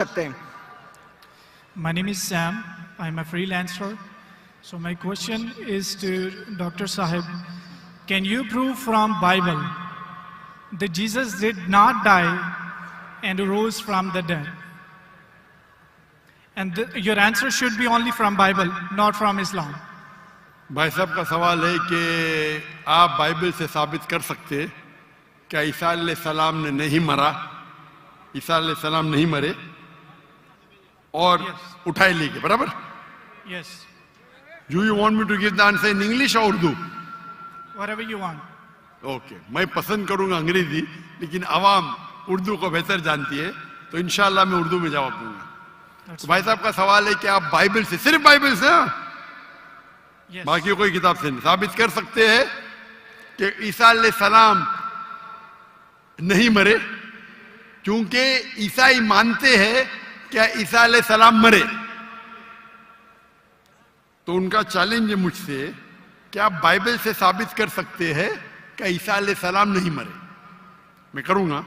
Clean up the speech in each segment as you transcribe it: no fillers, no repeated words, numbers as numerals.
सकते हैं। My name is Sam. I'm a freelancer. So my question is to Dr. Sahib. Can you prove from Bible that Jesus did not die and rose from the dead? And your answer should be only from Bible, not from Islam. भाई साहब का सवाल है कि आप Bible से साबित कर सकते हैं क्या ईसा अलैहिस्सलाम ने नहीं मरा, ईसा अलैहिस्सलाम नहीं मरे और उठाए ले गए, बराबर? Yes. Do you want me to give the answer in English or Urdu? Whatever you want. Okay, मैं पसंद करूंगा अंग्रेजी, लेकिन आवाम उर्दू को बेहतर जानती है, तो इंशाल्लाह मैं उर्दू में जवाब दूंगा। तो भाई साहब का सवाल है कि आप बाइबल से, सिर्फ बाइबल से, Yes. बाकी कोई किताब से नहीं साबित कर सकते हैं कि ईसा अलैहिस्सलाम नहीं मरे, क्योंकि ईसाई मानते हैं क्या ईसा अलैहिस्सलाम मरे। तो उनका चैलेंज है मुझसे कि आप बाइबल से साबित कर सकते हैं कि ईसा अलैहिस्सलाम नहीं मरे। मैं करूंगा,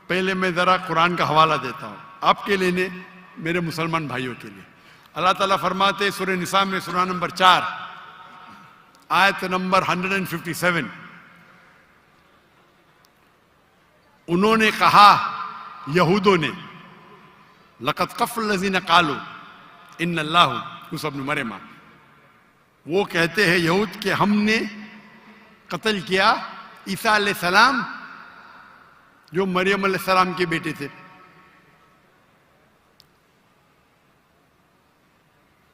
पहले मैं जरा कुरान का हवाला देता हूं आपके लिए ने, मेरे मुसलमान भाइयों के लिए। अल्लाह ताला फरमाते सूरह निसा में सूरा नंबर 4 आयत नंबर 157, उन्होंने कहा, यहूदों ने, लक़द कफ़ल लज़ीना क़ालू इन्नल्लाहु यूसुफ़ इब्न मरियम, वो कहते हैं यहूद के हमने कत्ल किया ईसा अलैहिस्सलाम जो मरियम अलैहिस्सलाम के बेटे थे।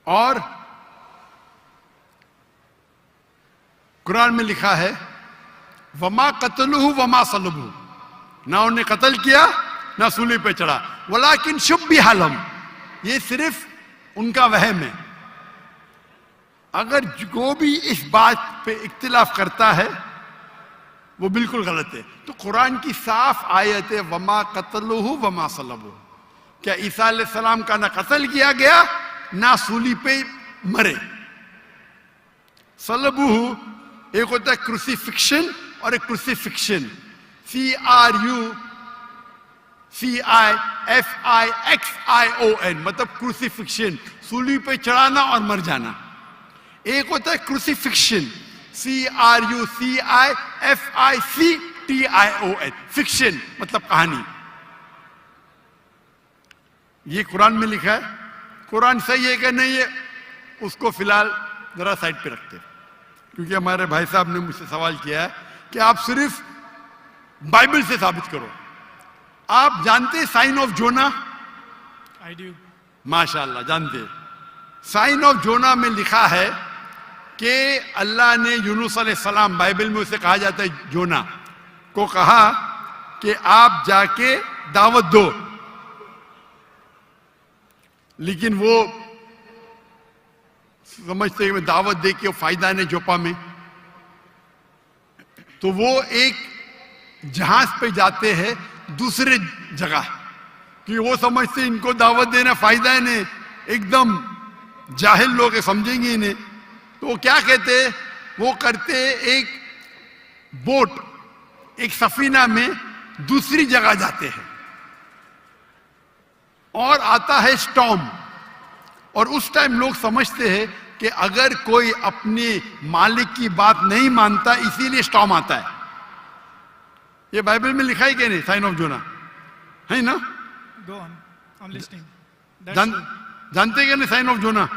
और कुरान में लिखा है वमा कतलुहु वमा सलबुहु, ना उन्हें कत्ल किया ना सूली पे चढ़ा, वलाकिन शुब्बिहा लहुम, ये सिर्फ उनका वहम है। अगर जो भी इस बात पे इख्तिलाफ करता है वो बिल्कुल गलत है। तो कुरान की साफ आयत है वमा कतलुहु वमा सलबुहु, क्या ईसा अलैहिस्सलाम का ना कत्ल किया गया ना सूली पे मरे। सलबुहु एक होता है क्रूसिफिक्शन और एक क्रूसिफिक्शन, CRUCIFIXION, मतलब क्रूसिफिक्शन, सूली पे चढ़ाना और मर जाना। एक होता है क्रूसिफिक्शन, CRUCIFICTION, फिक्शन मतलब कहानी। ये कुरान में लिखा है। कुरान सही है कि नहीं है उसको फिलहाल जरा साइड पे रखते हैं, क्योंकि हमारे भाई साहब ने मुझसे सवाल किया है कि आप सिर्फ बाइबल से साबित करो। आप जानते हैं sign of Jonah? I do. माशाअल्लाह जानते हैं। साइन ऑफ जोना में लिखा है कि अल्लाह ने यूनुस अलैहिस्सलाम, बाइबल में उसे कहा जाता है जोना, को कहा कि आप जाके दावत दो, लेकिन वो समझते हैं दावत दे के फायदा नहीं जोपा में, तो वो एक जहाज पे जाते हैं दूसरे जगह, कि वो समझते इनको दावत देना फायदा है नहीं, एकदम जाहिल लोग समझेंगे इन्हें। तो वो क्या कहते हैं, वो करते एक बोट, एक सफीना में दूसरी जगह जाते हैं और आता है स्टॉर्म, और उस टाइम लोग समझते हैं कि अगर कोई अपने मालिक की बात नहीं मानता इसीलिए स्टॉर्म आता है। ये बाइबल में लिखा है कि नहीं साइन ऑफ जोना, है ना? Go on. I'm listening. जानते क्या नहीं sign of Jonah?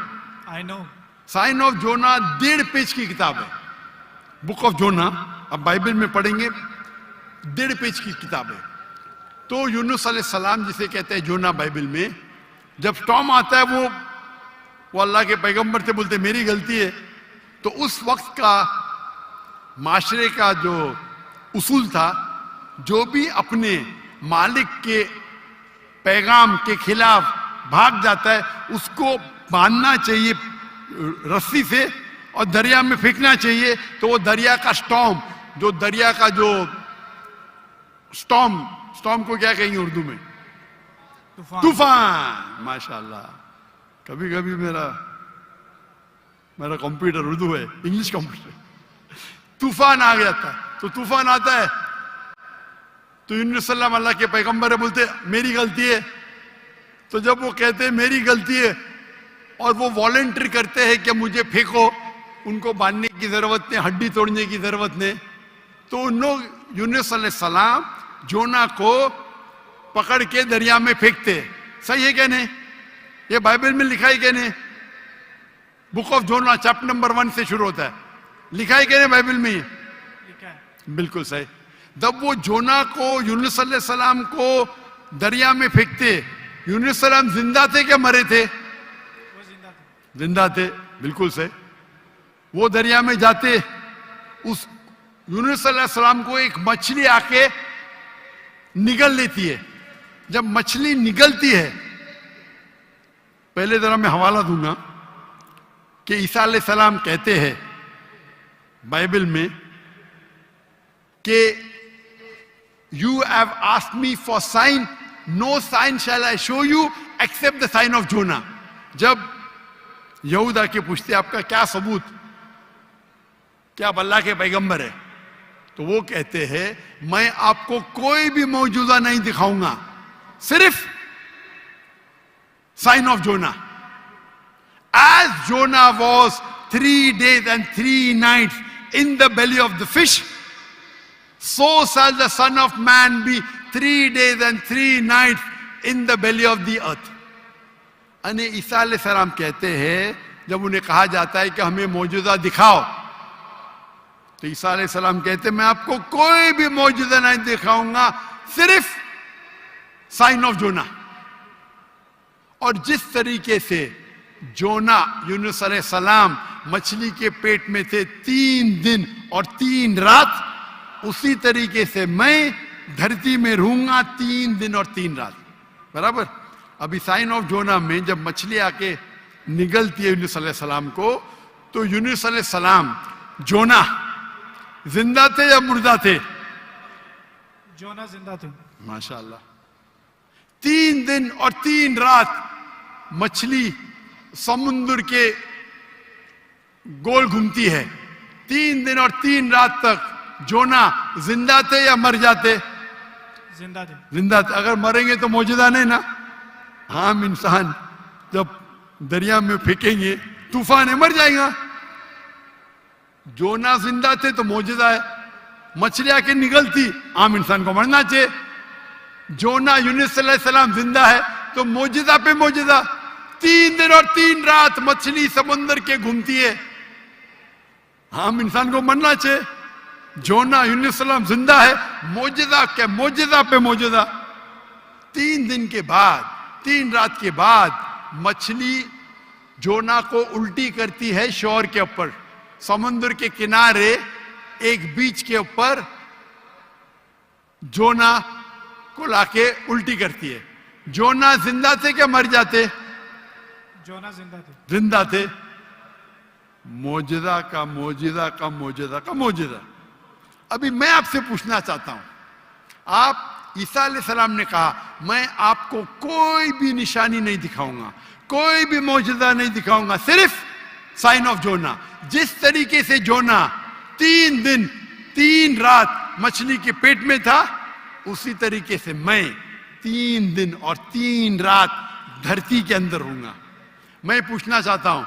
I know. Sign of Jonah 1.5 page की किताब है, बुक ऑफ जोना। अब बाइबल में पढ़ेंगे 1.5 पेज की किताब है। तो यूनुस अलैहिस्सलाम जिसे कहते हैं जोना बाइबल में, जब स्टॉर्म आता है वो अल्लाह के पैगंबर से बोलते मेरी गलती है। तो उस वक्त का माशरे का जो उसूल था, जो भी अपने मालिक के पैगाम के खिलाफ भाग जाता है उसको बांधना चाहिए रस्सी से और दरिया में फेंकना चाहिए। तो वो दरिया का स्टॉर्म, जो दरिया का जो स्टॉर्म को क्या कहेंगे उर्दू में? तूफान। माशाल्लाह, कभी कभी मेरा कंप्यूटर उर्दू है, इंग्लिश कंप्यूटर। तूफान आ गया था, तो तूफान आता है तो यूनुस अल्लाह के पैगंबर बोलते मेरी गलती है, तो जब वो कहते हैं मेरी गलती है और वो वॉलंटियर करते हैं कि मुझे फेंको, उनको बांधने की जरूरत नहीं, हड्डी तोड़ने की जरूरत नहीं, तो उन लोग यूनुस अलैहिस्सलाम जोना को पकड़ के दरिया में फेंकते। सही है क्या नहीं? ये बाइबल में लिखा है क्या नहीं? Book of Jonah chapter number 1 से शुरू होता है, लिखा है क्या नहीं बाइबल में? लिखा है। बिल्कुल सही। जब वो जोना को यूनुस अलैहिस्सलाम को दरिया में फेंकते, यूनुस अलैहिस्सलाम जिंदा थे क्या मरे थे? वो जिंदा थे। जिंदा थे, बिल्कुल सही। वो दरिया में जाते, उस यूनुस अलैहिस्सलाम को एक मछली आके निगल लेती है। जब मछली निगलती है, पहले जरा मैं हवाला दूंगा कि ईसा अलैहिस्सलाम कहते हैं बाइबल में कि you have asked me for sign, no sign shall I show you except the sign of Jonah. जब यहूदा के पूछते आपका क्या सबूत, क्या आप अल्लाह के पैगंबर है, तो वो कहते हैं मैं आपको कोई भी मौजूदा नहीं दिखाऊंगा, सिर्फ sign of Jonah. As Jonah was 3 days and 3 nights in the belly of the fish, so shall the Son of Man be 3 days and 3 nights in the belly of the earth. अने ईसा अलैहिस्सलाम कहते हैं, जब उन्हें कहा जाता है कि हमें मौजूदा दिखाओ, तो ईसा अलैहिस्सलाम कहते हैं मैं आपको कोई भी मौजूदा नहीं दिखाऊंगा, सिर्फ साइन ऑफ जोना। और जिस तरीके से जोना यूनुस अलैहिस्सलाम मछली के पेट में थे 3 दिन और 3 रात, उसी तरीके से मैं धरती में रहूंगा 3 दिन और 3 रात। बराबर। अभी साइन ऑफ जोना में जब मछली आके निगलती है यूनुस अलैहिस्सलाम को, तो यूनुस अलैहिस्सलाम जोना जिंदा थे या मुर्दा थे? जोना जिंदा थे। माशाअल्लाह। 3 दिन और 3 रात मछली समुद्र के गोल घूमती है। 3 दिन और 3 रात तक जोना जिंदा थे या मर जाते? जिंदा थे। जिंदा थे। अगर मरेंगे तो मौजूदा नहीं ना। हम इंसान जब दरिया में फेंकेंगे, तूफान है, मर जाएगा। जोना जिंदा थे तो मौजूदा है। मछली आके निगलती, आम इंसान को मरना चाहिए। जोना यूनुस अलैहिस्सलाम जिंदा है तो मौजूदा पे मौजूदा। 3 दिन और 3 रात मछली समुद्र के घूमती है, आम इंसान को मरना चाहिए। जोना यूनुस अलैहिस्सलाम जिंदा है, मौजूदा के मौजूदा पे मौजूदा। 3 दिन के बाद, 3 रात के बाद मछली जोना को उल्टी करती है शोर के ऊपर, समुद्र के किनारे एक बीच के ऊपर जोना को लाके उल्टी करती है। जोना जिंदा थे क्या मर जाते? जोना जिंदा थे। जिंदा थे। मौजूदा का मौजूदा का मौजूदा का मौजूदा। अभी मैं आपसे पूछना चाहता हूं, आप ईसा अलैहिस्सलाम ने कहा मैं आपको कोई भी निशानी नहीं दिखाऊंगा, कोई भी मौजूदा नहीं दिखाऊंगा, सिर्फ साइन ऑफ जोना। जिस तरीके से जोना 3 दिन 3 रात मछली के पेट में था, उसी तरीके से मैं 3 दिन और 3 रात धरती के अंदर रहूंगा। मैं पूछना चाहता हूं,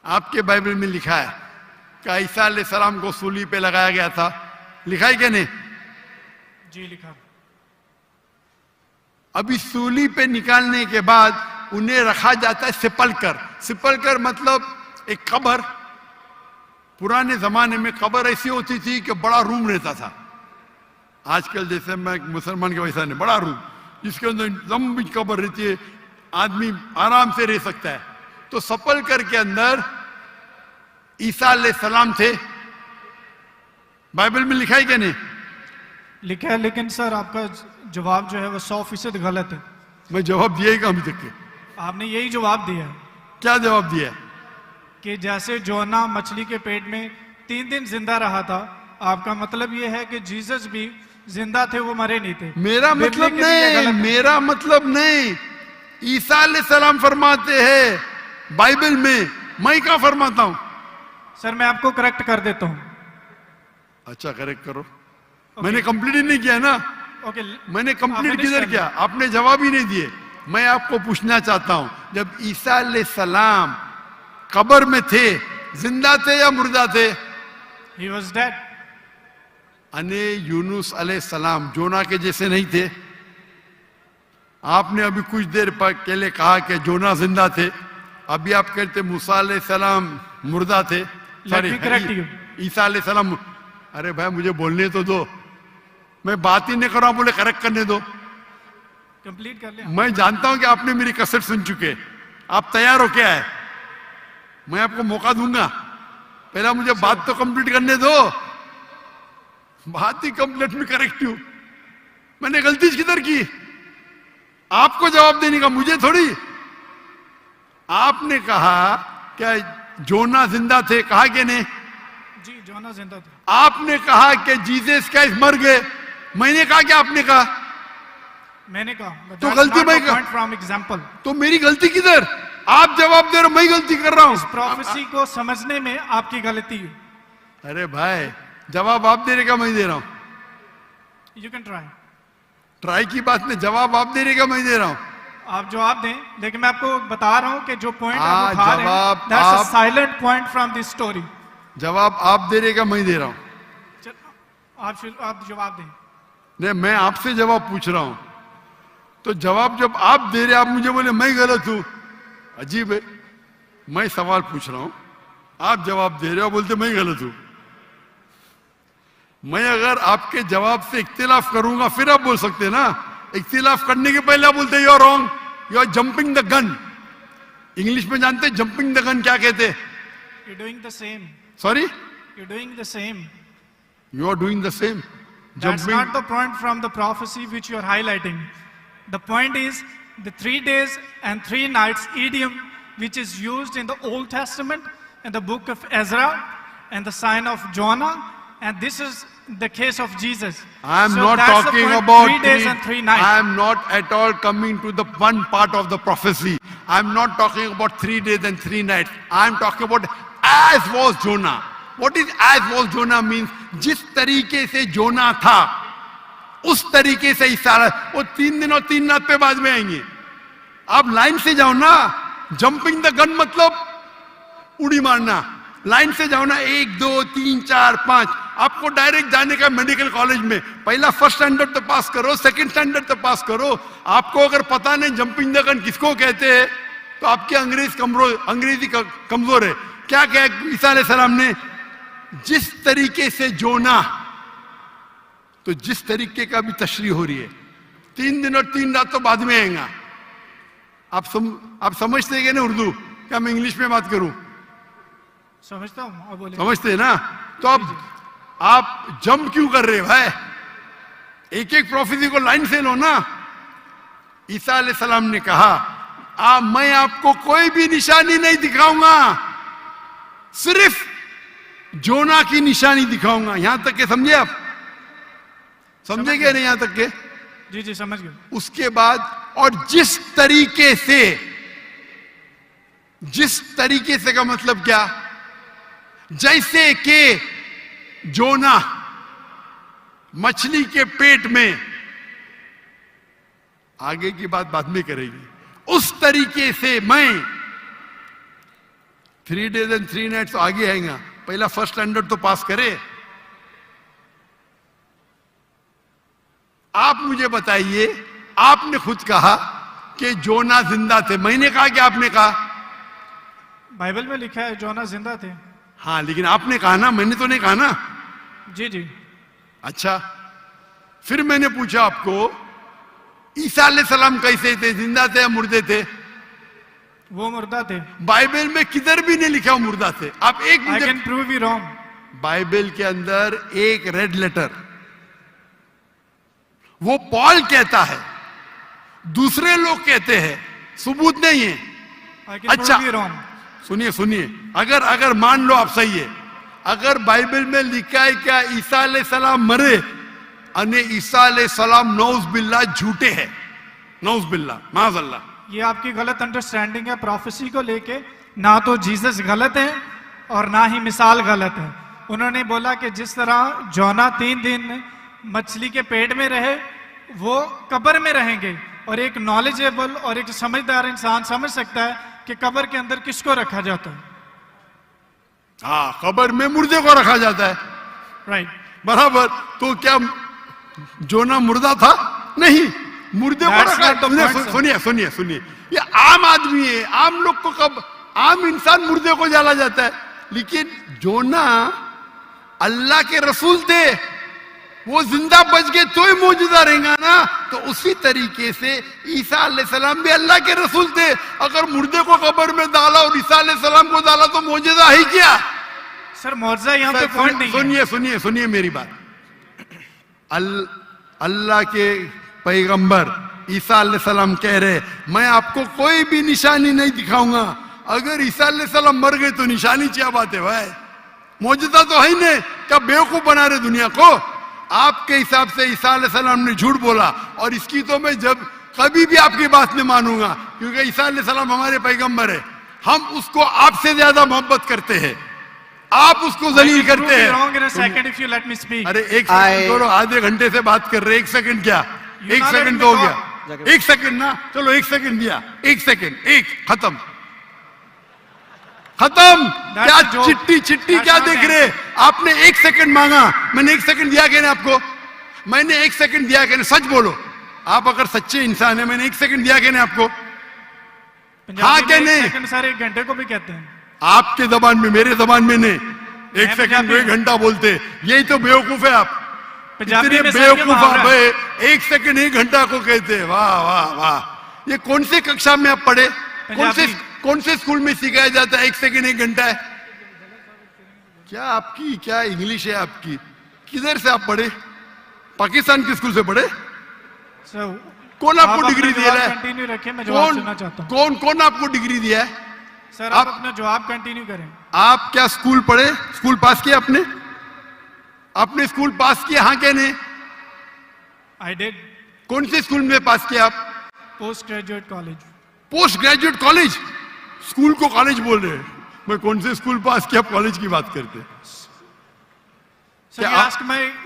आपके बाइबल में लिखा है कि ईसा अलैहिस्सलाम को सूली पे लगाया गया था, लिखा है क्या नहीं? जी लिखा। अभी सूली पे निकालने के बाद उन्हें रखा जाता है सिपलकर। सिपलकर मतलब एक कब्र। पुराने जमाने में कब्र ऐसी होती थी कि बड़ा रूम रहता था। आजकल जैसे मैं मुसलमान के वैसा नहीं, बड़ा रूम जिसके अंदर लंबी कब्र रहती है, आदमी आराम से रह सकता है। तो सपलकर के अंदर ईसा अलैहिस्सलाम थे। बाइबल में लिखा है क्या नहीं? लिखा है, लेकिन सर आपका जवाब जो है वो 100% गलत है। मैं जवाब दिया ही कहाँ अभी तक के? आपने यही जवाब दिया है क्या जवाब दिया है? कि जैसे जोना मछली के पेट में 3 दिन जिंदा रहा था, आपका मतलब ये है कि जीसस भी जिंदा थे, वो मरे नहीं थे। मेरा मतलब नहीं, मेरा मतलब नहीं। ईसा अलैहिस्सलाम फरमाते हैं बाइबल में, मैं क्या फरमाता हूं? सर मैं आपको करेक्ट कर देता हूं। अच्छा करेक्ट करो। मैंने कंप्लीट ही नहीं किया ना। ओके मैंने कंप्लीट किधर किया? आपने जवाब ही नहीं दिए। मैं आपको पूछना चाहता हूं, जब ईसा अलैहिस्सलाम कब्र में थे, जिंदा थे या मुर्दा थे? He was dead. अने यूनुस अलैहिस्सलाम जोना के जैसे नहीं थे? आपने अभी कुछ देर पहले कहा कि जोना जिंदा थे, अभी आप कहते मूसा अलैहिस्सलाम मुर्दा थे। Let me correct you. ईसा अलैहिस्सलाम, अरे भाई मुझे बोलने तो दो, मैं बात ही नहीं कर रहा हूं, बोले करेक्ट करने दो। कंप्लीट कर लिया। मैं जानता हूं कि आपने मेरी कसर सुन चुके, आप तैयार हो क्या है? मैं आपको मौका दूंगा, पहला मुझे बात तो कंप्लीट करने दो। बात ही कंप्लीट में करेक्ट हूं, मैंने गलती किधर की? आपको जवाब देने का, मुझे थोड़ी। आपने कहा क्या जोना जिंदा थे, कहा कि नहीं? जी, जोना जिंदा थे। आपने कहा कि जीसस क्राइस्ट मर गए, मैंने कहा कि आपने कहा? मैंने कहा। तो गलती मैं पॉइंट फ्रॉम एग्जांपल। तो मेरी गलती किधर? आप जवाब दे रहे हो, मैं गलती कर रहा हूं। इस प्रोफेसी को समझने में आपकी गलती है। अरे भाई, जवाब आप दे रहे का मैं दे रहा हूं? You can try. ट्राई की बात नहीं, जवाब आप दे रहे का मैं दे रहा हूं? आप जवाब दें, लेकिन मैं आपको बता रहा हूं कि जो पॉइंट हाँ, आप उठा रहे जवाब हैं, दैट्स अ आप- silent point from this story. जवाब आप दे रहे का मैं दे रहा हूं? आप जवाब दें। नहीं, मैं आपसे जवाब पूछ रहा हूं, तो जवाब जब आप दे रहे, आप मुझे बोले मैं गलत हूं, अजीब है। मैं सवाल पूछ रहा हूं, आप जवाब दे रहे हो, बोलते मैं गलत हूं। मैं अगर आपके जवाब से इख्तिलाफ करूंगा फिर आप बोल सकते हैं ना। इख्तिलाफ करने के पहले आप बोलते you are wrong, you are jumping the gun. English में जानते हैं जंपिंग द गन क्या कहते हैं? You doing the same. Sorry, you doing the same. you are doing the same. That's not the point from the prophecy which you are highlighting. The point is the 3 days and 3 nights idiom which is used in the Old Testament and the book of Ezra and the sign of Jonah, and this is the case of Jesus. I am So not that's the talking point, about 3 days and 3 nights. I am not at all coming to the one part of the prophecy. I am not talking about 3 days and 3 nights. I am talking about as was Jonah. What is as was Jonah means? जिस तरीके से जोना था उस तरीके से ईसा, वो 3 दिन और 3 रात पे बाद में आएंगे। आप लाइन से जाओ ना, जंपिंग द गन मतलब उड़ी मारना। लाइन से जाओ ना, 1 2 3 4 5। आपको डायरेक्ट जाने का मेडिकल कॉलेज में, पहला फर्स्ट स्टैंडर्ड तो पास करो, सेकंड स्टैंडर्ड तो पास करो। आपको अगर पता नहीं जंपिंग द गन किसको कहते हैं, तो आपकी अंग्रेजी कमजोर है। क्या कहा ईसा अलैहिस्सलाम ने? जिस तरीके से जोना, तो जिस तरीके का भी तशरीह हो रही है, 3 दिन और 3 रात तो बाद में आएगा। आप समझते हैं कि ना उर्दू? क्या मैं इंग्लिश में बात करूं? समझता हूं, आप बोले। समझते हैं ना? तो अब आप जंप क्यों कर रहे हो भाई? एक एक प्रोफेसी को लाइन से लो ना। ईसा अलैहिस्सलाम ने कहा, मैं आपको कोई भी निशानी नहीं दिखाऊंगा, सिर्फ जोना की निशानी दिखाऊंगा। यहां तक के समझे आप? समझे क्या नहीं यहां तक के? जी जी, समझ गए। उसके बाद, और जिस तरीके से का मतलब क्या? जैसे कि जोना मछली के पेट में, आगे की बात बाद में करेगी, उस तरीके से मैं 3 days and 3 nights तो आगे आएगा। पहला फर्स्ट स्टैंडर्ड तो पास करे। आप मुझे बताइए, आपने खुद कहा कि जोना जिंदा थे, मैंने कहा कि आपने कहा? बाइबल में लिखा है जोना जिंदा थे। हाँ, लेकिन आपने कहा ना, मैंने तो नहीं कहा ना। जी जी। अच्छा, फिर मैंने पूछा आपको, ईसा अलैहिस्सलाम कैसे थे? जिंदा थे या मुर्दे थे? वो मुर्दा थे। बाइबल में किधर भी नहीं लिखा वो मुर्दा थे। आप एक I can prove you wrong. Bible के अंदर एक रेड लेटर, वो पॉल कहता है, दूसरे लोग कहते हैं, सबूत नहीं है। आई कैन अच्छा, प्रूव यू रॉन्ग। सुनिए, अगर मान लो आप सही है, अगर बाइबल में लिखा है क्या ईसा अलैहिस्सलाम मरे, अने ईसा अलैहिस्सलाम नौज बिल्ला झूठे हैं, नौज बिल्ला, माज़अल्लाह। ये आपकी गलत अंडरस्टैंडिंग है प्रोफेसी को लेके। ना तो जीसस गलत है और ना ही मिसाल गलत है। उन्होंने बोला कि जिस तरह जोना 3 दिन मछली के पेट में रहे, वो कब्र में रहेंगे, और एक नॉलेजेबल और एक समझदार इंसान समझ सकता है कि कब्र के अंदर किसको रखा जाता है? हाँ, कब्र में मुर्दे को रखा जाता है, राइट। बराबर। तो क्या जोना मुर्दा था? नहीं, मुर्दे को That's रखा। not the point, sir. सुनिए सुनिए सुनिए, ये आम आदमी है, आम लोग को कब आम इंसान मुर्दे को जाला जाता है, लेकिन जोना अल्लाह के रसूल थे, वो जिंदा बच गए तो ही मौजूदा रहेगा ना। तो उसी तरीके से ईसा अलैहिस्सलाम भी अल्लाह के रसूल थे। अगर मुर्दे को कब्र में डाला और ईसा अलैहिस्सलाम को डाला तो मौजूदा है क्या? सर मौजूदा यहाँ पे पॉइंट नहीं है। सुनिए सुनिए सुनिए मेरी बात। अल्लाह के पैगंबर ईसा अलैहिस्सलाम कह रहे, मैं आपको कोई भी निशानी नहीं दिखाऊंगा। अगर ईसा अलैहिस्सलाम मर गए तो निशानी क्या बात है भाई? मौजूदा तो है ही नहीं, क्या बेवकूफ बना रहे दुनिया को? आपके हिसाब से ईसा अलैहिस्सलाम ने झूठ बोला, और इसकी तो मैं जब कभी भी आपकी बात नहीं मानूंगा, क्योंकि ईसा अलैहिस्सलाम हमारे पैगंबर है। हम उसको आपसे ज्यादा मोहब्बत करते हैं, आप उसको जलील करते हैं। अरे एक सेकंड छोड़ो, आधे घंटे से बात कर रहे, एक सेकंड क्या? एक सेकंड तो हो गया, एक सेकंड ना, चलो एक सेकंड दिया, एक सेकंड, एक खत्म खत्म। क्या चिट्ठी चिट्ठी क्या देख रहे? आपने एक सेकंड मांगा, मैंने एक सेकंड दिया क्या? आपको मैंने एक सेकंड दिया क्या? सच बोलो, आप अगर सच्चे इंसान है, मैंने एक सेकंड दिया क्या आपको? हाँ क्या नहीं? सर एक घंटे को भी कहते हैं आपके जबान में, मेरे जबान में नहीं। एक सेकंड को एक घंटा बोलते, यही तो बेवकूफ है आप, इतने बेवकूफ आप है। एक सेकंड एक घंटा को कहते हैं, वाह वाह वाह। ये कौन से कक्षा में आप पढ़े? कौन से स्कूल में सिखाया जाता है एक सेकंड एक घंटा है? क्या आपकी क्या इंग्लिश है आपकी? किधर से आप पढ़े? पाकिस्तान के स्कूल से पढ़े? कौन आपको डिग्री दिया है? कंटिन्यू रखें, मैं जवाब सुनना चाहता हूं। कौन आपको डिग्री दिया है? सर आप अपना जवाब कंटिन्यू करें। आप क्या स्कूल पढ़े? स्कूल पास किया आपने? आपने स्कूल पास किया? हाँ क्या नहीं? I did. कौन से स्कूल में पास किया आप? Post graduate college. Post graduate college? School को कॉलेज बोल रहे हैं। मैं कौन से स्कूल पास किया, कॉलेज की बात करते? Sir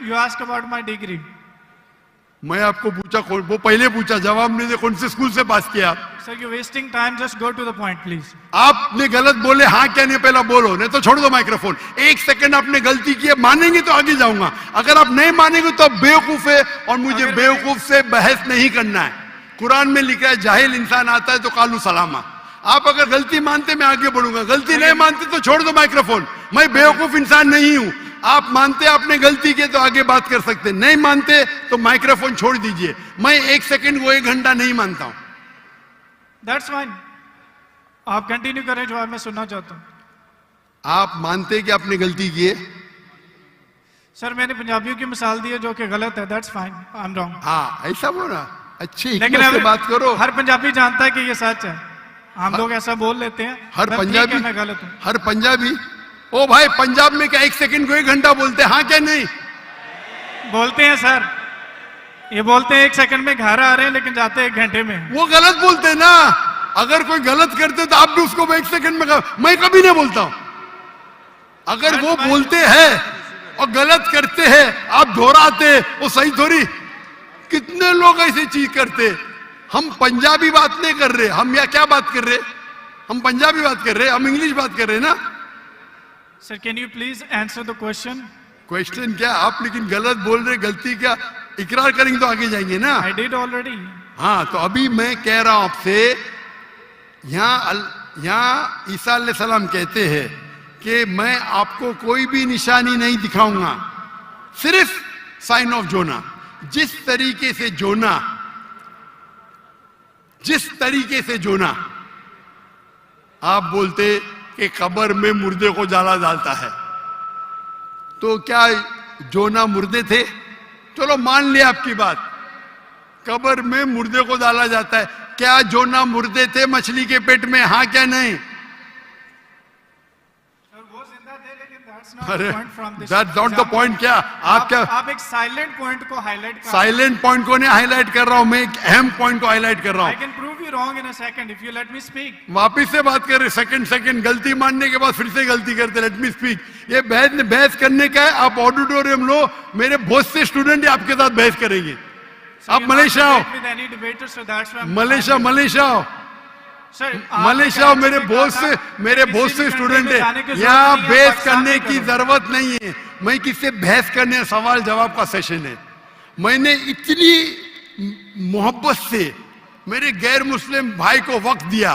you ask about my degree. मैं आपको पूछा, वो पहले पूछा, जवाब नहीं दे, कौन से स्कूल से पास किया आप? Sir you wasting time, just go to the point please. आपने गलत बोले, हाँ क्या नहीं पहला बोलो, नहीं तो छोड़ दो माइक्रोफोन। एक सेकंड आपने गलती की है, मानेंगे तो आगे जाऊंगा, अगर आप नहीं मानेंगे तो बेवकूफ है, और मुझे बेवकूफ से बहस नहीं करना है। कुरान में लिखा है, जाहिल इंसान आता है तो कालू सलामा। आप अगर गलती मानते मैं आगे बढ़ूंगा, गलती नहीं मानते तो छोड़ दो माइक्रोफोन। मैं बेवकूफ इंसान नहीं हूं। आप मानते आपने गलती की तो आगे बात कर सकते, नहीं मानते तो माइक्रोफोन छोड़ दीजिए। मैं एक सेकंड को एक घंटा नहीं मानता हूं। दैट्स फाइन, आप कंटिन्यू करें, जो मैं सुनना चाहता हूं। आप मानते कि आपने गलती की है? सर मैंने पंजाबियों की मिसाल दी है जो कि गलत है, that's fine, I am wrong. हाँ ऐसा बोला, अच्छी लेकिन हिकमत से बात करो। हर पंजाबी जानता है कि ये सच है, हम लोग ऐसा बोल लेते हैं। हर पंजाबी, मैं गलत हूं? हर पंजाबी, ओ भाई पंजाब में क्या एक सेकंड को एक घंटा बोलते हैं? हाँ क्या नहीं बोलते हैं सर, ये बोलते हैं एक सेकंड में घर आ रहे हैं, लेकिन जाते हैं एक घंटे में। वो गलत बोलते हैं ना। अगर कोई गलत करते तो आप भी उसको एक सेकंड में मैं कभी नहीं बोलता हूं। अगर वो बोलते हैं और गलत करते हैं, आप दोहराते, वो सही थोड़ी। कितने लोग ऐसी चीज करते। हम पंजाबी बात नहीं कर रहे, हम यहाँ क्या बात कर रहे? हम पंजाबी बात कर रहे, हम इंग्लिश बात कर रहे ना। Sir can you please answer the question? Question क्या? आप लेकिन गलत बोल रहे, गलती क्या? इकरार करेंगे तो आगे जाएंगे ना। I did already. हाँ तो अभी मैं कह रहा हूं आपसे, यहाँ ईसा अलैहिस्सलाम कहते हैं कि मैं आपको कोई भी निशानी नहीं दिखाऊंगा, सिर्फ साइन ऑफ जोना। जिस तरीके से जोना आप बोलते कि कब्र में मुर्दे को जाला डालता है, तो क्या जोना मुर्दे थे? चलो मान लिया आपकी बात, कब्र में मुर्दे को डाला जाता है। क्या जोना मुर्दे थे मछली के पेट में? हाँ क्या नहीं? अरे दैट्स नॉट द पॉइंट। क्या आप एक साइलेंट पॉइंट को हाईलाइट कर? साइलेंट पॉइंट को नहीं हाईलाइट कर रहा हूं, मैं एक अहम पॉइंट को हाईलाइट कर रहा हूं। I can prove you wrong in a second if you let me speak. वापिस से बात कर रहे, सेकंड गलती मानने के बाद फिर से गलती करते, लेट मी स्पीक। ये बहस करने का है, आप ऑडिटोरियम लो, मेरे बहुत से स्टूडेंट आपके साथ बहस करेंगे। आप मलेशिया आओ, with any debater, so that's why I'm Malaysia आओ, Sir, मलेशिया आपने मेरे कहा बहुत था, से मेरे बहुत किसी से भी स्टूडेंट country में जाने की है जरूरत यहाँ। नहीं है, बहस पाकिस्तान करने में की करो। जरूरत नहीं है, मैं किससे बहस करने, सवाल जवाब का सेशन है। मैंने इतनी मोहब्बत से मेरे गैर मुस्लिम भाई को वक्त दिया,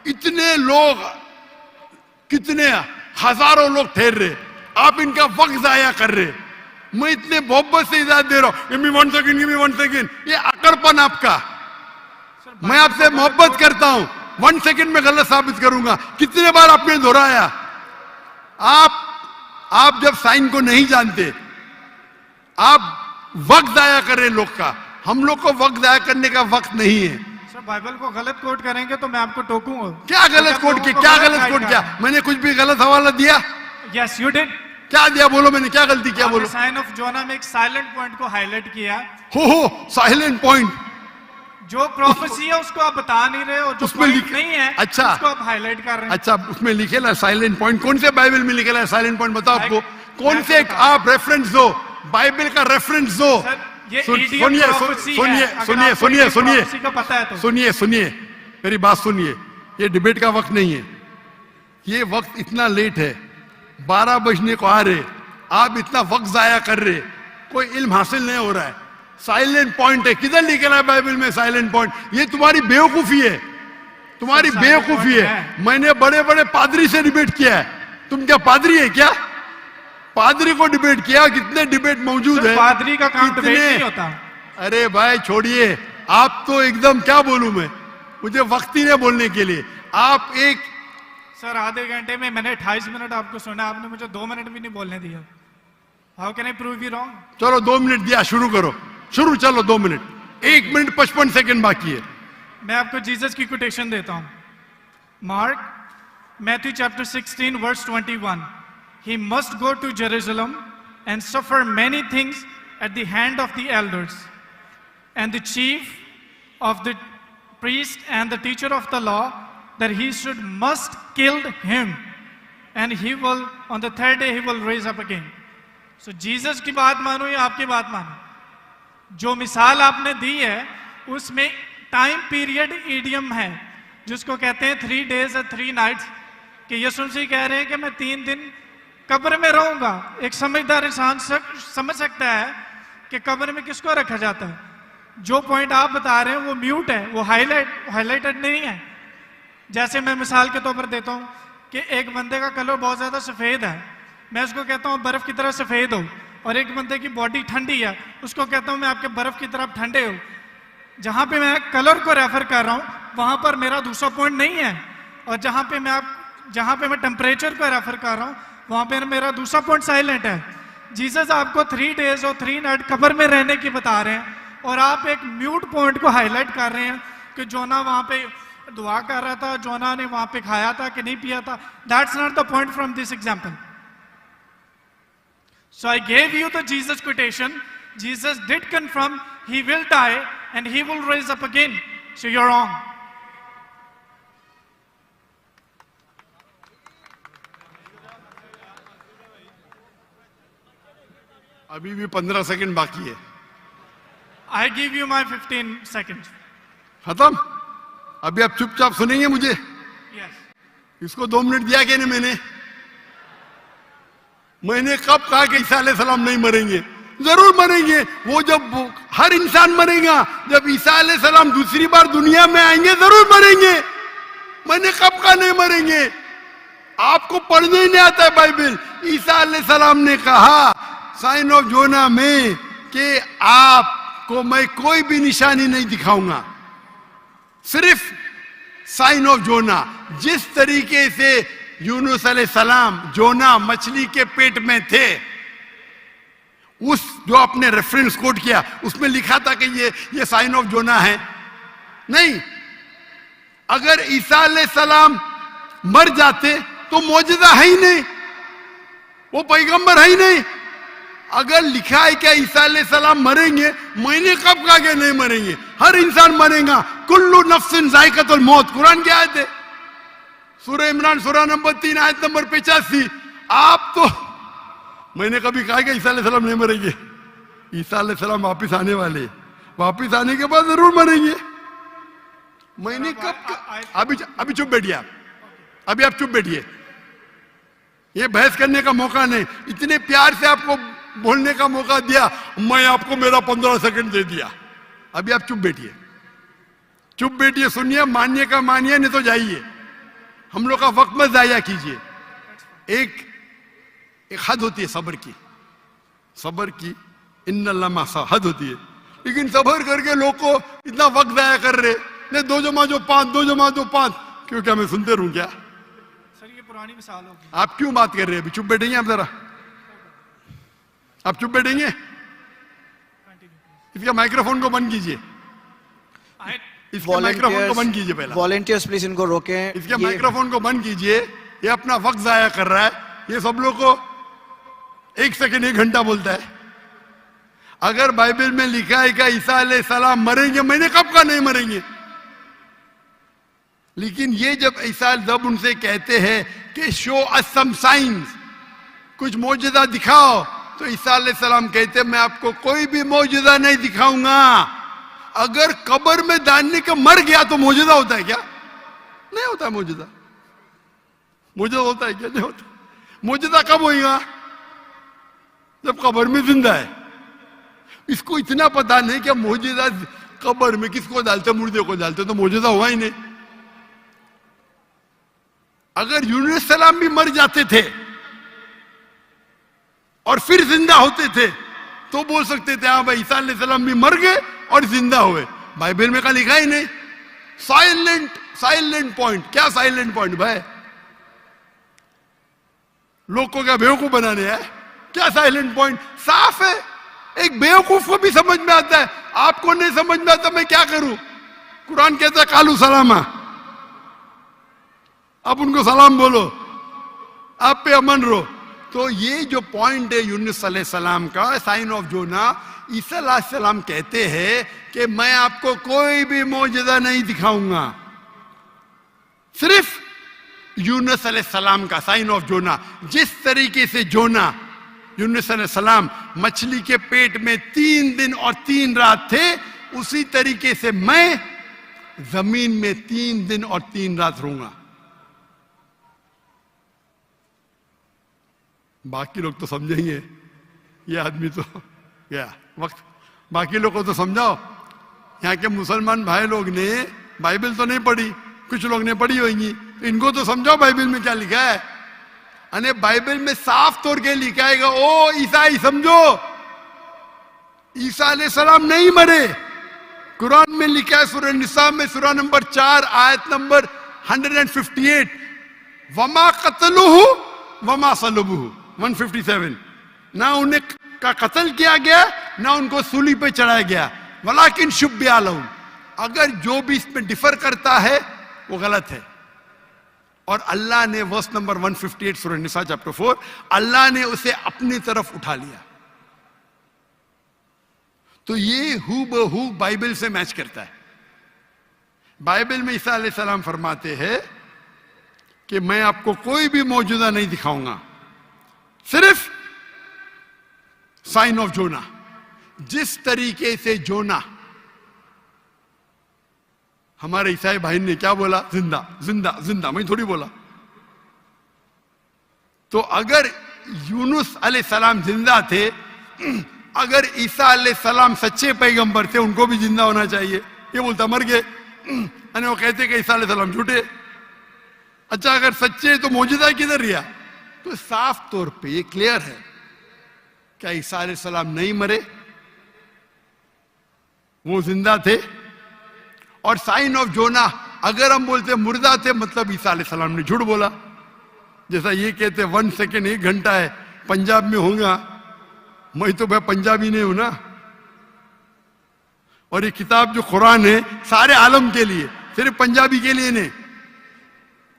इतने लोग, कितने हजारों लोग ठहर रहे, आप इनका वक्त जाया कर रहे। मैं इतने मोहब्बत से इजाजत दे रहा हूं, give me 1 second, give me 1 second. ये अकड़पन आपका। मैं आपसे मोहब्बत करता हूं, 1 सेकंड में गलत साबित करूंगा। कितने बार आपने दोहराया। आप जब साइन को नहीं जानते, आप वक्त जाया कर रहे लोग का। हम लोग को वक्त जाया करने का वक्त नहीं है। सर, बाइबल को गलत कोट करेंगे तो मैं आपको टोकूंगा। क्या गलत कोट किया, क्या गलत कोट किया? मैंने कुछ भी गलत हवाला दिया? Yes you did. क्या दिया बोलो, मैंने क्या गलती किया बोलो। साइन ऑफ जोना में एक साइलेंट पॉइंट को हाईलाइट किया। हो साइलेंट पॉइंट, जो प्रोफेसी है उसको आप बता नहीं रहे, और जो उसमें पॉइंट नहीं है अच्छा, उसको आप हाईलाइट कर रहे हैं। अच्छा, उसमें लिखेला साइलेंट पॉइंट। कौन से बाइबल में लिखेला साइलेंट पॉइंट? बताओ आपको कौन से, आप रेफरेंस दो, बाइबल का रेफरेंस दो। सुनिए, मेरी बात सुनिए। ये डिबेट का वक्त नहीं है, ये वक्त इतना लेट है, 12 बजने को आ रहे, आप इतना वक्त जाया कर रहे, कोई इल्म हासिल नहीं हो रहा है। साइलेंट पॉइंट है, किधर लिखा है बाइबल में साइलेंट पॉइंट? ये तुम्हारी बेवकूफी है, तुम्हारी बेवकूफी है। मैंने बड़े बड़े पादरी से डिबेट किया है। तुम क्या पादरी है क्या? पादरी को डिबेट किया, कितने डिबेट मौजूद है। पादरी का काम डिबेट नहीं होता। अरे भाई छोड़िए, आप तो एकदम, क्या बोलूं मैं, मुझे वक्त ही नहीं बोलने के लिए। आप एक, सर आधे घंटे में मैंने 28 मिनट आपको सुना, आपने मुझे 2 मिनट भी नहीं बोलने दिया। How can I prove you wrong? चलो 2 मिनट दिया, शुरू करो, शुरू, चलो 2 मिनट, 1 मिनट 55 सेकंड बाकी है। मैं आपको जीसस की कोटेशन देता हूं। Mark Matthew chapter 16 verse 21, he must go to Jerusalem and suffer many things at the hand of the elders and the chief of the priest and the teacher of the law, that he must kill him, and he will on the 3rd day he will raise up again. So Jesus की बात मानो या आपकी बात मानो, जो मिसाल आपने दी है उसमें टाइम पीरियड ईडियम है, जिसको कहते हैं 3 days and 3 nights, कि यीशु मसीह कह रहे हैं कि मैं 3 दिन कब्र में रहूंगा। एक समझदार इंसान समझ सकता है कि कब्र में किसको रखा जाता है। जो पॉइंट आप बता रहे हैं वो म्यूट है, वो हाईलाइटेड नहीं है। जैसे मैं मिसाल के तौर पर देता हूं कि एक बंदे का कलर बहुत ज्यादा सफेद है, मैं उसको कहता हूं बर्फ की तरह सफेद हो, और एक बंदे की बॉडी ठंडी है, उसको कहता हूं मैं आपके बर्फ की तरफ ठंडे हो। जहां पे मैं कलर को रेफर कर रहा हूं वहां पर मेरा दूसरा पॉइंट नहीं है, और जहां पे मैं टेम्परेचर को रेफर कर रहा हूं वहां पे मेरा दूसरा पॉइंट साइलेंट है। जीसस आपको 3 days और 3 nights कब्र में रहने की बता रहे हैं, और आप एक म्यूट पॉइंट को हाईलाइट कर रहे हैं कि जोना वहां पे दुआ कर रहा था, जोना ने वहां पे खाया था कि नहीं पिया था। That's not the point from this example. So I gave you the Jesus quotation. Jesus did confirm he will die and he will raise up again. So you're wrong. अभी भी 15 सेकंड बाकी है। I give you my 15 seconds. खत्म? अभी आप चुपचाप सुनेंगे मुझे? Yes. इसको 2 मिनट दिया क्या नहीं मैंने कब कहा कि ईसा अलैहिस्सलाम नहीं मरेंगे? जरूर मरेंगे। वो जब हर इंसान मरेगा, जब ईसा अलैहिस्सलाम दूसरी बार दुनिया में आएंगे जरूर मरेंगे। मैंने कब कहा नहीं मरेंगे? आपको पढ़ने ही नहीं आता है बाइबल। ईसा अलैहिस्सलाम ने कहा साइन ऑफ जोना में कि आपको मैं कोई भी निशानी नहीं दिखाऊंगा, सिर्फ साइन ऑफ जोना। जिस तरीके से यूनुस अलैहिस्सलाम जोना मछली के पेट में थे, उस जो आपने रेफरेंस कोट किया उसमें लिखा था कि ये साइन ऑफ जोना है। नहीं, अगर ईसा अलैहिस्सलाम मर जाते तो मौजूदा है ही नहीं, वो पैगंबर है ही नहीं। अगर लिखा है क्या ईसा अलैहिस्सलाम मरेंगे, मैंने कब कहा कि नहीं मरेंगे? हर इंसान मरेगा। कुल्लु नफ्सिन जायकातुल मौत, कुरान की आयत है, सूरह इमरान सूरह नंबर 3 आयत नंबर 85। आप तो, मैंने कभी कहा कि ईसा अलैहिस्सलाम नहीं मरेंगे? ईसा अलैहिस्सलाम वापिस आने वाले, वापिस आने के बाद जरूर मरेंगे। मैंने कब अभी चुप बैठिए आप, अभी आप चुप बैठिए, ये बहस करने का मौका नहीं। इतने प्यार से आपको बोलने का मौका दिया, मैं आपको मेरा 15 सेकंड दे दिया। अभी आप चुप बैठिए, चुप बैठिए, सुनिए, मानिए का मानिए, नहीं तो जाइए। हम लोग का वक्त मत जाया कीजिए। एक हद होती है सब्र की, सब्र की इन्नल्लाह मासा हद होती है। लेकिन सब्र करके लोग को इतना वक्त जाया कर रहे, नहीं 2 जमा 2 5, 2 जमा 2 5, क्यों? क्या मैं सुनते रहूं क्या? सर ये पुरानी मिसाल होगी। आप क्यों बात कर रहे हैं? अभी चुप बैठेंगे आप जरा, आप चुप बैठेंगे? इसका माइक्रोफोन को बंद कीजिए, इसके माइक्रोफोन को बंद कीजिए पहले। वॉलंटियर्स प्लीज इनको रोकें। इसके माइक्रोफोन को बंद कीजिए, ये अपना वक्त जाया कर रहा है। ये सब लोग को 1 सेकंड 1 घंटा बोलता है। अगर बाइबल में लिखा है कि ईसा अलैहिस्सलाम मरेंगे, मैंने कब कहा नहीं मरेंगे? लेकिन ये जब ईसा जब उनसे कहते हैं कि शो अस सम साइंस, कुछ मौजूदा दिखाओ, तो ईसा अलैहिस्सलाम कहते मैं आपको कोई भी मौजूदा नहीं दिखाऊंगा। अगर कब्र में डालने के मर गया तो मौजूदा होता है क्या? नहीं होता मौजूदा। मौजूदा होता है क्या? नहीं होता। मौजूदा कब होगा? जब कब्र में जिंदा है। इसको इतना पता नहीं कि मौजूदा कब्र में किसको डालते, मुर्दे को डालते, तो मौजूदा हुआ ही नहीं। अगर यूनुस सलाम भी मर जाते थे और फिर जिंदा होते थे तो बोल सकते थे हाँ भाई ईसा अलैहिस्सलाम भी मर गए और जिंदा हुए। बाइबल में का लिखा ही नहीं। Silent point. क्या साइलेंट पॉइंट भाई? लोग को क्या बेवकूफ बनाने हैं? क्या साइलेंट पॉइंट? साफ है, एक बेवकूफ को भी समझ में आता है, आपको नहीं समझ में आता, मैं क्या करूं? कुरान कहता है कालू सलामा, आप उनको सलाम बोलो, आप पे अमन रहो। तो ये जो पॉइंट है यूनुस अलैहिस्सलाम का, साइन ऑफ जोना, ईसा अलैहिस्सलाम कहते हैं कि मैं आपको कोई भी मौजूदा नहीं दिखाऊंगा। सिर्फ यूनुस अलैहिस्सलाम का साइन ऑफ जोना, जिस तरीके से जोना यूनुस अलैहिस्सलाम मछली के पेट में 3 दिन और 3 रात थे, उसी तरीके से मैं जमीन में 3 दिन और 3 रात रहूंगा। बाकी लोग तो समझेंगे, ये आदमी तो क्या वक्त, बाकी लोग को तो समझाओ। यहाँ के मुसलमान भाई लोग ने बाइबल तो नहीं पढ़ी, कुछ लोग ने पढ़ी होगी, तो इनको तो समझाओ बाइबल में क्या लिखा है। अने बाइबल में साफ तौर के लिखा है, ओ ईसाई समझो, ईसा अलैहिस्सलाम नहीं मरे। कुरान में लिखा है सूरह निसा में सूरह नंबर 4 आयत नंबर 158, वमा कतलुहु वमा सलबुहु 157। ना उन्हें का कत्ल किया गया, ना उनको सूली पे चढ़ाया गया, वलाकिन शुब्बिया लहुम। अगर जो भी इसमें डिफर करता है वो गलत है। और अल्लाह ने वर्स नंबर 158 सूरह निसा चैप्टर 4, अल्लाह ने उसे अपनी तरफ उठा लिया। तो ये हूबहू बाइबल से मैच करता है। बाइबल में ईसा अलैहिस्सलाम फरमाते हैं कि मैं आपको कोई भी मौजूदा नहीं दिखाऊंगा, सिर्फ साइन ऑफ जोना। जिस तरीके से जोना, हमारे ईसाई भाई ने क्या बोला? जिंदा जिंदा जिंदा, मैं थोड़ी बोला। तो अगर यूनुस अलैहिस्सलाम जिंदा थे, अगर ईसा अलैहिस्सलाम सच्चे पैगंबर थे, उनको भी जिंदा होना चाहिए। ये बोलता मर गए, वो कहते कि ईसा अलैहिस्सलाम झूठे। अच्छा अगर सच्चे तो मौजूदा किधर रिया? तो साफ तौर पे ये क्लियर है, क्या ईसा अलैहिस्सलाम नहीं मरे, वो जिंदा थे। और साइन ऑफ जोना, अगर हम बोलते मुर्दा थे, मतलब ईसा अलैहिस्सलाम ने झूठ बोला। जैसा ये कहते 1 सेकेंड 1 घंटा है, पंजाब में होगा, मैं तो भाई पंजाबी नहीं हूं ना। और ये किताब जो कुरान है सारे आलम के लिए, सिर्फ पंजाबी के लिए नहीं,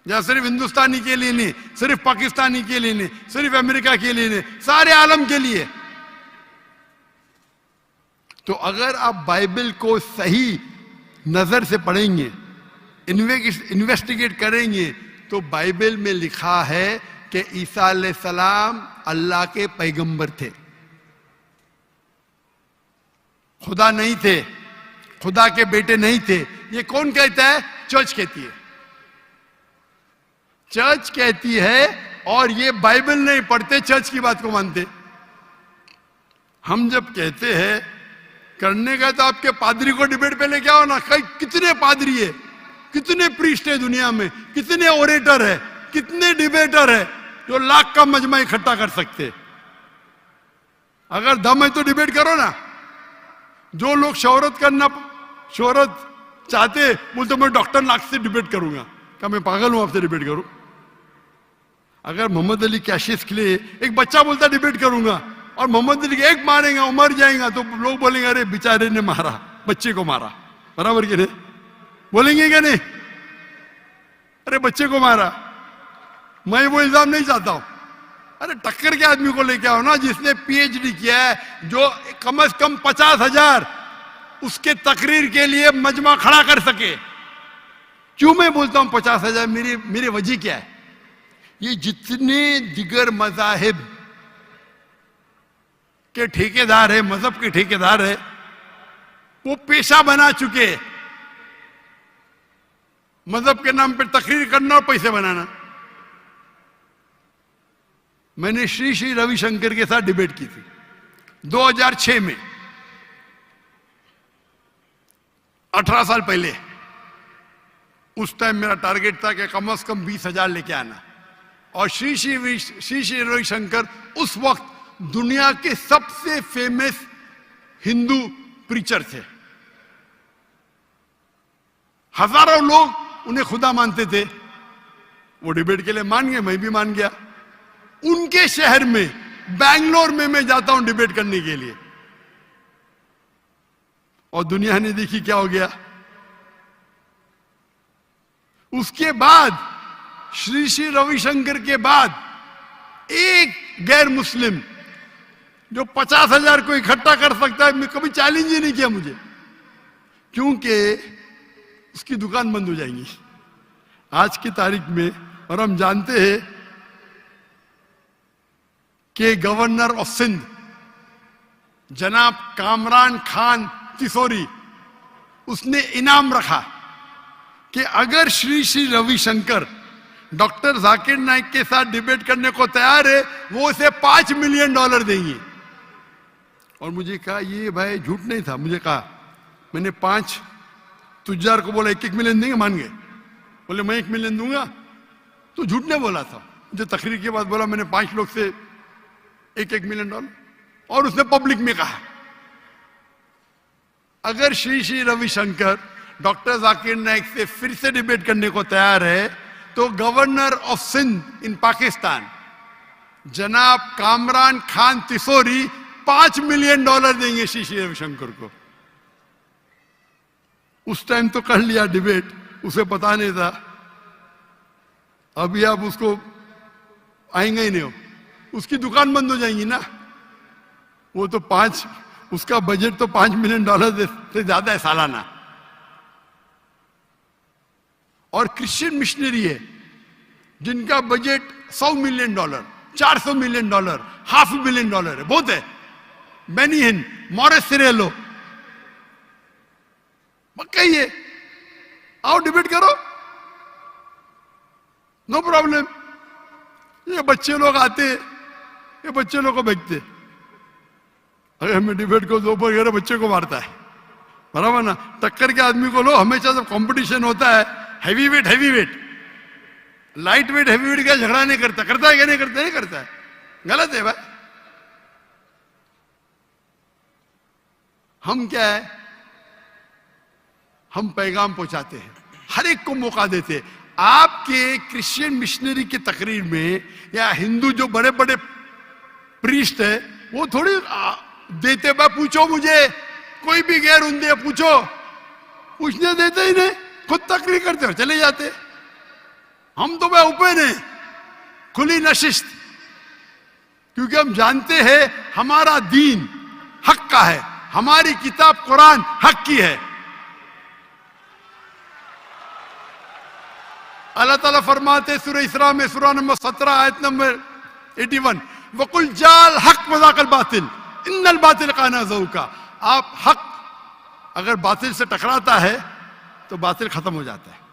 या सिर्फ हिंदुस्तानी के लिए नहीं, सिर्फ पाकिस्तानी के लिए नहीं, सिर्फ अमेरिका के लिए नहीं, सारे आलम के लिए। तो अगर आप बाइबल को सही नजर से पढ़ेंगे, इन्वेस्टिगेट करेंगे, तो बाइबल में लिखा है कि ईसा अलैहिस्सलाम अल्लाह के पैगंबर थे, खुदा नहीं थे। खुदा के बेटे नहीं थे। ये कौन कहता है? चर्च कहती है। चर्च कहती है, और ये बाइबल नहीं पढ़ते, चर्च की बात को मानते। हम जब कहते हैं करने का, तो आपके पादरी को डिबेट पे लेके आओ ना। कितने पादरी है, कितने प्रीस्ट है दुनिया में, कितने ओरेटर है, कितने डिबेटर है जो लाख का मजमा इकट्ठा कर सकते। अगर दम है तो डिबेट करो ना। जो लोग शोहरत चाहते, बोलते मैं डॉक्टर नाग से डिबेट करूंगा। क्या मैं पागल हूं आपसे डिबेट करूं? अगर मोहम्मद अली कैशिस के लिए एक बच्चा बोलता डिबेट करूंगा, और मोहम्मद अली एक मारेगा, वो मर जाएगा, तो लोग बोलेंगे अरे बेचारे ने मारा, बच्चे को मारा। बराबर कि नहीं? बोलेंगे क्या नहीं? अरे बच्चे को मारा। मैं वो इल्जाम नहीं चाहता हूं। अरे टक्कर के आदमी को लेके आओ ना, जिसने पीएचडी किया है, जो कम से कम 50,000 उसके तकरीर के लिए मजमा खड़ा कर सके। क्यों मैं बोलता हूं 50,000? मेरी वजह क्या है? ये जितने दिगर मजाहिब के ठेकेदार है, मजहब के ठेकेदार है, वो पेशा बना चुके। मजहब के नाम पे तकरीर करना और पैसे बनाना। मैंने श्री श्री रविशंकर के साथ डिबेट की थी 2006 में, 18 साल पहले। उस टाइम मेरा टारगेट था कि कम से कम 20,000 लेके आना। और श्री श्री रविशंकर उस वक्त दुनिया के सबसे फेमस हिंदू प्रीचर थे। हजारों लोग उन्हें खुदा मानते थे। वो डिबेट के लिए मान गए, मैं भी मान गया। उनके शहर में, बैंगलोर में मैं जाता हूं डिबेट करने के लिए, और दुनिया ने देखी क्या हो गया। उसके बाद श्री श्री रविशंकर के बाद एक गैर मुस्लिम जो 50,000 को इकट्ठा कर सकता है, मैं कभी चैलेंज ही नहीं किया मुझे, क्योंकि उसकी दुकान बंद हो जाएंगी आज की तारीख में। और हम जानते हैं कि गवर्नर ऑफ सिंध जनाब कामरान खान तिसोरी, उसने इनाम रखा कि अगर श्री श्री रविशंकर डॉक्टर जाकिर नाइक के साथ डिबेट करने को तैयार है, वो उसे $5 मिलियन देंगे। और मुझे कहा ये भाई झूठ नहीं था। मुझे कहा, मैंने 5 तुजार को बोला 1-1 मिलियन देंगे, मान गए। बोले मैं 1 मिलियन दूंगा, तो झूठ नहीं बोला था। मुझे तकरीर के बाद बोला मैंने 5 लोग से 1-1 मिलियन डॉलर। और उसने पब्लिक में कहा अगर श्री श्री रविशंकर डॉक्टर जाकिर नाइक से फिर से डिबेट करने को तैयार है, तो गवर्नर ऑफ सिंध इन पाकिस्तान जनाब कामरान खान तिसोरी $5 मिलियन देंगे श्री श्री रविशंकर को। उस टाइम तो कर लिया डिबेट, उसे पता नहीं था। अभी आप उसको आएंगे ही नहीं हो, उसकी दुकान बंद हो जाएंगी ना। वो तो उसका बजट तो $5 मिलियन से ज्यादा है सालाना। और क्रिश्चियन मिशनरी है जिनका बजट $100 मिलियन, $400 मिलियन, $500 मिलियन है, बहुत है। बेनी हिन, मॉरिस सिरेलो, कहिए आओ डिबेट करो, नो प्रॉब्लम। ये बच्चे लोग आते, ये बच्चे लोग को बेचते। अगर मैं डिबेट को दोपहर वगैरह बच्चे को मारता है, बराबर ना। टक्कर के आदमी को लो, हमेशा जब कंपटीशन होता है heavy weight, light weight heavy weight का झगड़ा नहीं करता। करता है क्या? नहीं करता, नहीं करता है, गलत है भाई। हम क्या है, हम पैगाम पहुंचाते हैं, हर एक को मौका देते। आपके क्रिश्चियन मिशनरी की तकरीर में या हिंदू जो बड़े बड़े प्रीस्ट है, वो थोड़ी देते। भाई पूछो मुझे, कोई भी गैर उन्दे पूछो, पूछने देते ही नहीं, खुद तकरीर करते और चले जाते। हम तो भाई ओपन है, खुली नशिस्त, क्योंकि हम जानते हैं हमारा दीन हक का है, हमारी किताब कुरान हक की है। अल्लाह ताला फरमाते सूरह इसरा में, सूरह नंबर 17 आयत नंबर 81, वकुल जाल हक वज़ाकल बातिल इन्नल बातिल काना ज़हूका। आप हक अगर बातिल से टकराता है तो बातिल खत्म हो जाता है।